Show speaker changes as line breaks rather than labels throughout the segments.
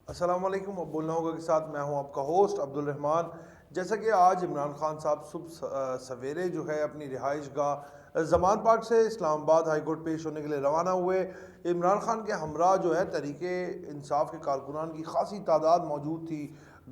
السلام علیکم. اب بولنا ہوگا کے ساتھ میں ہوں آپ کا ہوسٹ عبد الرحمان. جیسا کہ آج عمران خان صاحب صبح سویرے جو ہے اپنی رہائش گاہ زمان پارک سے اسلام آباد ہائی کورٹ پیش ہونے کے لیے روانہ ہوئے. عمران خان کے ہمراہ جو ہے تحریک انصاف کے کارکنان کی خاصی تعداد موجود تھی.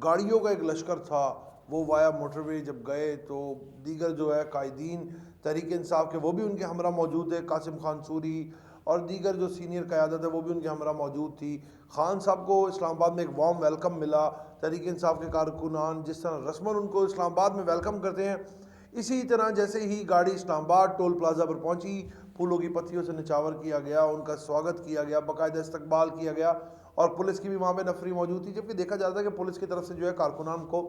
گاڑیوں کا ایک لشکر تھا. وہ وایا موٹر وے جب گئے تو دیگر جو ہے قائدین تحریک انصاف کے وہ بھی ان کے ہمراہ موجود تھے. قاسم خان سوری اور دیگر جو سینئر قیادت ہے وہ بھی ان کے ہمراہ موجود تھی. خان صاحب کو اسلام آباد میں ایک وارم ویلکم ملا. تحریک انصاف کے کارکنان جس طرح رسماً ان کو اسلام آباد میں ویلکم کرتے ہیں، اسی طرح جیسے ہی گاڑی اسلام آباد ٹول پلازا پر پہنچی، پھولوں کی پتیوں سے نچاور کیا گیا، ان کا سواگت کیا گیا، باقاعدہ استقبال کیا گیا، اور پولیس کی بھی وہاں پہ نفری موجود تھی. جبکہ دیکھا جاتا ہے کہ پولیس کی طرف سے جو ہے کارکنان کو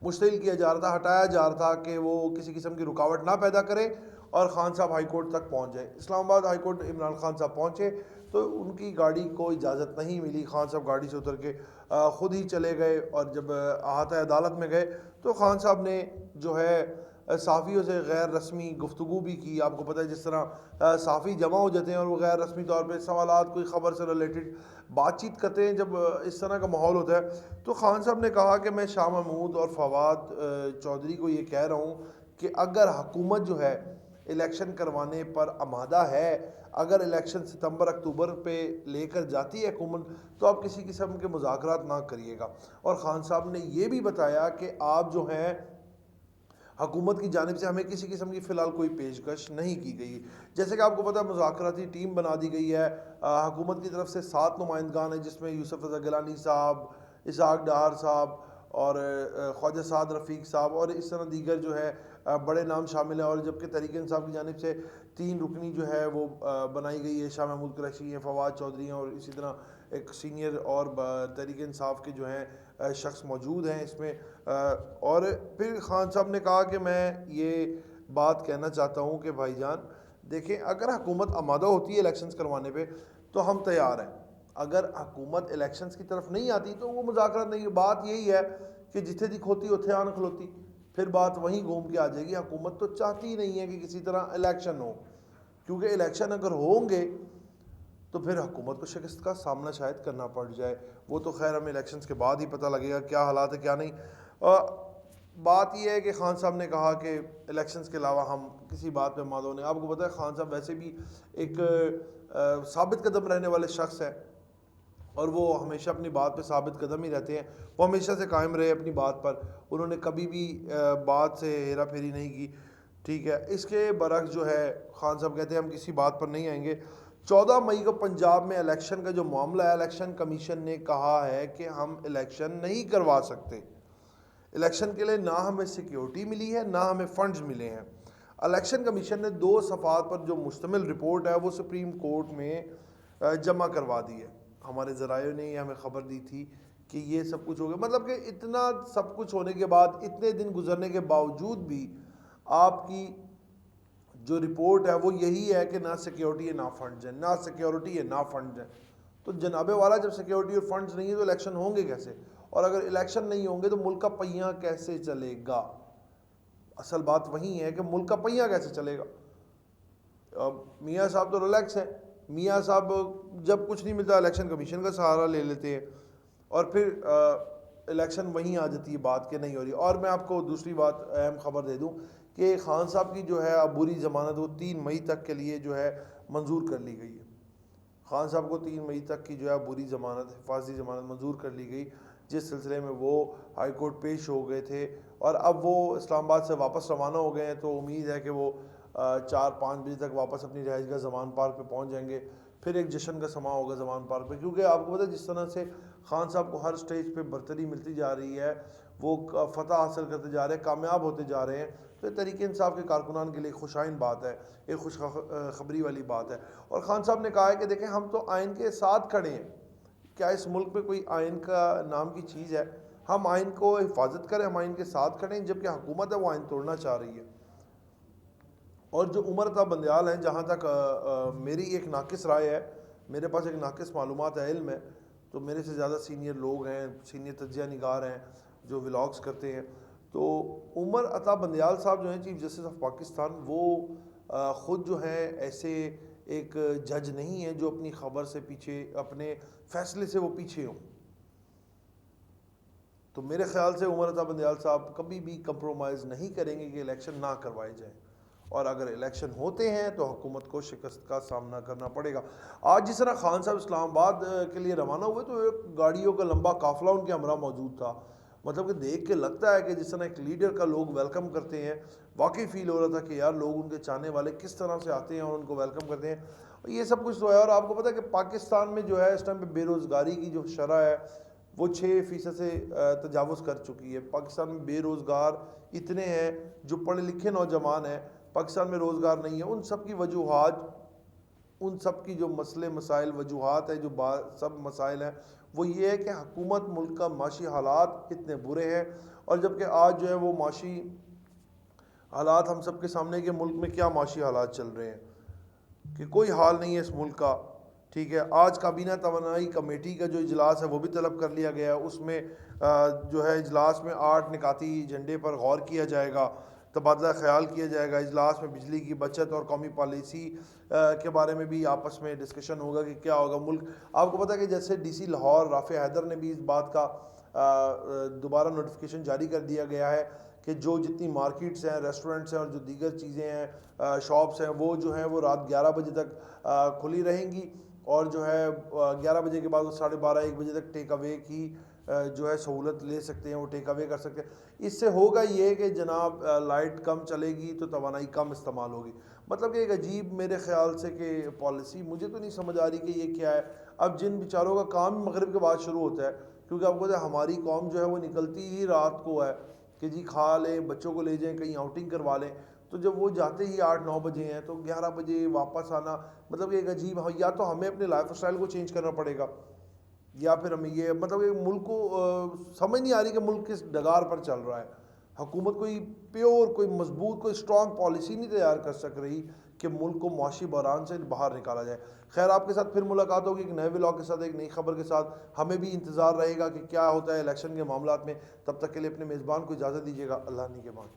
مشتعل کیا جا رہا تھا، ہٹایا جا رہا تھا کہ وہ کسی قسم کی رکاوٹ نہ پیدا کرے اور خان صاحب ہائی کورٹ تک پہنچ جائے. اسلام آباد ہائی کورٹ عمران خان صاحب پہنچے تو ان کی گاڑی کو اجازت نہیں ملی. خان صاحب گاڑی سے اتر کے خود ہی چلے گئے، اور جب احاطہ عدالت میں گئے تو خان صاحب نے جو ہے صحافیوں سے غیر رسمی گفتگو بھی کی. آپ کو پتہ ہے جس طرح صحافی جمع ہو جاتے ہیں اور وہ غیر رسمی طور پہ سوالات، کوئی خبر سے ریلیٹڈ بات چیت کرتے ہیں، جب اس طرح کا ماحول ہوتا ہے تو خان صاحب نے کہا کہ میں شاہ محمود اور فواد چودھری کو یہ کہہ رہا ہوں کہ اگر حکومت جو ہے الیکشن کروانے پر آمادہ ہے، اگر الیکشن ستمبر اکتوبر پہ لے کر جاتی ہے حکومت، تو آپ کسی قسم کے مذاکرات نہ کریے گا. اور خان صاحب نے یہ بھی بتایا کہ آپ جو ہیں حکومت کی جانب سے ہمیں کسی قسم کی فی الحال کوئی پیشکش نہیں کی گئی. جیسے کہ آپ کو پتہ ہے مذاکراتی ٹیم بنا دی گئی ہے. حکومت کی طرف سے 7 نمائندگان ہیں، جس میں یوسف رضا گیلانی صاحب، اسحاق ڈار صاحب اور خواجہ سعد رفیق صاحب اور اس طرح دیگر جو ہے بڑے نام شامل ہیں. اور جبکہ تحریک انصاف کی جانب سے 3 رکنی جو ہے وہ بنائی گئی ہے. شاہ محمود قریشی ہیں، فواد چودھری ہیں، اور اسی طرح ایک سینئر اور تحریک انصاف کے جو ہیں شخص موجود ہیں اس میں. اور پھر خان صاحب نے کہا کہ میں یہ بات کہنا چاہتا ہوں کہ بھائی جان دیکھیں، اگر حکومت آمادہ ہوتی ہے الیکشنز کروانے پہ تو ہم تیار ہیں. اگر حکومت الیکشنز کی طرف نہیں آتی تو وہ مذاکرات نہیں. بات یہی ہے کہ جتھے دی کھوتی اتھے آن کھلوتی، پھر بات وہیں گھوم کے آ جائے گی. حکومت تو چاہتی ہی نہیں ہے کہ کسی طرح الیکشن ہو، کیونکہ الیکشن اگر ہوں گے تو پھر حکومت کو شکست کا سامنا شاید کرنا پڑ جائے. وہ تو خیر ہمیں الیکشنز کے بعد ہی پتہ لگے گا کیا حالات ہے کیا نہیں. بات یہ ہے کہ خان صاحب نے کہا کہ الیکشنز کے علاوہ ہم کسی بات پہ مادہ نہیں. آپ کو پتہ ہے خان صاحب ویسے بھی ایک ثابت قدم رہنے والے شخص ہیں، اور وہ ہمیشہ اپنی بات پہ ثابت قدم ہی رہتے ہیں. وہ ہمیشہ سے قائم رہے اپنی بات پر، انہوں نے کبھی بھی بات سے ہیرا پھیری نہیں کی. ٹھیک ہے. اس کے برعکس جو ہے خان صاحب کہتے ہیں ہم کسی بات پر نہیں آئیں گے. 14 مئی کو پنجاب میں الیکشن کا جو معاملہ ہے، الیکشن کمیشن نے کہا ہے کہ ہم الیکشن نہیں کروا سکتے. الیکشن کے لیے نہ ہمیں سیکیورٹی ملی ہے، نہ ہمیں فنڈز ملے ہیں. الیکشن کمیشن نے 2 صفحات پر جو مشتمل رپورٹ ہے وہ سپریم کورٹ میں جمع کروا دی ہے. ہمارے ذرائع نے یہ ہمیں خبر دی تھی کہ یہ سب کچھ ہو گیا. مطلب کہ اتنا سب کچھ ہونے کے بعد، اتنے دن گزرنے کے باوجود بھی آپ کی جو رپورٹ ہے وہ یہی ہے کہ نہ سیکیورٹی ہے نہ فنڈز ہیں، نہ سیکیورٹی ہے نہ فنڈز ہیں. تو جناب والا جب سیکیورٹی اور فنڈز نہیں ہے تو الیکشن ہوں گے کیسے؟ اور اگر الیکشن نہیں ہوں گے تو ملک کا پہیہ کیسے چلے گا؟ اصل بات وہی ہے کہ ملک کا پہیہ کیسے چلے گا. میاں صاحب تو ریلیکس ہیں. میاں صاحب جب کچھ نہیں ملتا الیکشن کمیشن کا سہارا لے لیتے ہیں، اور پھر الیکشن وہیں آ جاتی ہے بات کہ نہیں ہو رہی. اور میں آپ کو دوسری بات اہم خبر دے دوں کہ خان صاحب کی جو ہے عبوری ضمانت وہ 3 مئی تک کے لیے جو ہے منظور کر لی گئی ہے. خان صاحب کو 3 مئی تک کی جو ہے عبوری ضمانت، حفاظتی ضمانت منظور کر لی گئی، جس سلسلے میں وہ ہائی کورٹ پیش ہو گئے تھے. اور اب وہ اسلام آباد سے واپس روانہ ہو گئے ہیں. تو امید ہے کہ وہ 4-5 بجے تک واپس اپنی رہائش گاہ زمان پارک پہ پہنچ جائیں گے. پھر ایک جشن کا سماں ہوگا زمان پارک پہ، کیونکہ آپ کو پتہ ہے جس طرح سے خان صاحب کو ہر سٹیج پہ برتری ملتی جا رہی ہے، وہ فتح حاصل کرتے جا رہے ہیں، کامیاب ہوتے جا رہے ہیں. تو یہ تحریک انصاف کے کارکنان کے لیے خوش آئند بات ہے، ایک خوش خبری والی بات ہے. اور خان صاحب نے کہا ہے کہ دیکھیں ہم تو آئین کے ساتھ کھڑے ہیں. کیا اس ملک میں کوئی آئین کا نام کی چیز ہے؟ ہم آئین کو حفاظت کریں، ہم آئین کے ساتھ کھڑے ہیں، جبکہ حکومت ہے وہ آئین توڑنا چاہ رہی ہے. اور جو عمر عطا بندیال ہیں، جہاں تک میری ایک ناقص رائے ہے، میرے پاس ایک ناقص معلومات ہے، علم ہے، تو میرے سے زیادہ سینئر لوگ ہیں، سینئر تجزیہ نگار ہیں جو ولاگز کرتے ہیں. تو عمر عطا بندیال صاحب جو ہیں چیف جسٹس آف پاکستان، وہ خود جو ہیں ایسے ایک جج نہیں ہیں جو اپنی خبر سے پیچھے، اپنے فیصلے سے وہ پیچھے ہوں. تو میرے خیال سے عمر عطا بندیال صاحب کبھی بھی کمپرومائز نہیں کریں گے کہ الیکشن نہ کروائے جائیں، اور اگر الیکشن ہوتے ہیں تو حکومت کو شکست کا سامنا کرنا پڑے گا۔ آج جس طرح خان صاحب اسلام آباد کے لیے روانہ ہوئے تو ایک گاڑیوں کا لمبا قافلہ ان کے ہمراہ موجود تھا، مطلب کہ دیکھ کے لگتا ہے کہ جس طرح ایک لیڈر کا لوگ ویلکم کرتے ہیں، واقعی فیل ہو رہا تھا کہ یار لوگ ان کے چاہنے والے کس طرح سے آتے ہیں اور ان کو ویلکم کرتے ہیں۔ یہ سب کچھ تو ہے، اور آپ کو پتہ ہے کہ پاکستان میں جو ہے اس ٹائم پہ بے روزگاری کی جو شرح ہے وہ 6% سے تجاوز کر چکی ہے۔ پاکستان میں بے روزگار اتنے ہیں، جو پڑھے لکھے نوجوان ہیں پاکستان میں روزگار نہیں ہے۔ ان سب کی وجوہات، ان سب کی جو مسئلے مسائل وجوہات ہیں، جو سب مسائل ہیں، وہ یہ ہے کہ حکومت ملک کا معاشی حالات اتنے برے ہیں، اور جبکہ آج جو ہے وہ معاشی حالات ہم سب کے سامنے کہ ملک میں کیا معاشی حالات چل رہے ہیں کہ کوئی حال نہیں ہے اس ملک کا، ٹھیک ہے۔ آج کابینہ توانائی کمیٹی کا جو اجلاس ہے وہ بھی طلب کر لیا گیا ہے، اس میں جو ہے اجلاس میں 8 نکاتی ایجنڈے پر غور کیا جائے گا، تبادلہ خیال کیا جائے گا۔ اجلاس میں بجلی کی بچت اور قومی پالیسی کے بارے میں بھی آپس میں ڈسکشن ہوگا کہ کیا ہوگا ملک۔ آپ کو پتہ ہے کہ جیسے ڈی سی لاہور رافع حیدر نے بھی اس بات کا دوبارہ نوٹیفیکیشن جاری کر دیا گیا ہے کہ جو جتنی مارکیٹس ہیں، ریسٹورنٹس ہیں اور جو دیگر چیزیں ہیں، شاپس ہیں، وہ جو ہیں وہ رات 11 بجے تک کھلی رہیں گی، اور جو ہے 11 بجے کے بعد وہ 12:30 1 بجے تک ٹیک اوے کی جو ہے سہولت لے سکتے ہیں، وہ ٹیک اوے کر سکتے ہیں۔ اس سے ہوگا یہ کہ جناب لائٹ کم چلے گی تو توانائی کم استعمال ہوگی، مطلب کہ ایک عجیب میرے خیال سے کہ پالیسی مجھے تو نہیں سمجھ آ رہی کہ یہ کیا ہے۔ اب جن بیچاروں کا کام مغرب کے بعد شروع ہوتا ہے، کیونکہ آپ کو پتہ ہے ہماری قوم جو ہے وہ نکلتی ہی رات کو ہے کہ جی کھا لیں، بچوں کو لے جائیں کہیں آؤٹنگ کروا لیں، تو جب وہ جاتے ہی 8-9 بجے ہیں تو 11 بجے واپس آنا، مطلب ایک عجیب، یا تو ہمیں اپنے لائف اسٹائل کو چینج کرنا پڑے گا، یا پھر ہمیں یہ مطلب کہ ملک کو سمجھ نہیں آ رہی کہ ملک کس ڈگار پر چل رہا ہے۔ حکومت کوئی پیور، کوئی مضبوط، کوئی اسٹرانگ پالیسی نہیں تیار کر سک رہی کہ ملک کو معاشی بحران سے باہر نکالا جائے۔ خیر، آپ کے ساتھ پھر ملاقات ہوگی ایک نئے ولاگ کے ساتھ، ایک نئی خبر کے ساتھ۔ ہمیں بھی انتظار رہے گا کہ کیا ہوتا ہے الیکشن کے معاملات میں۔ تب تک کے لیے اپنے میزبان کو اجازت دیجیے گا۔ اللہ نے کے بعد۔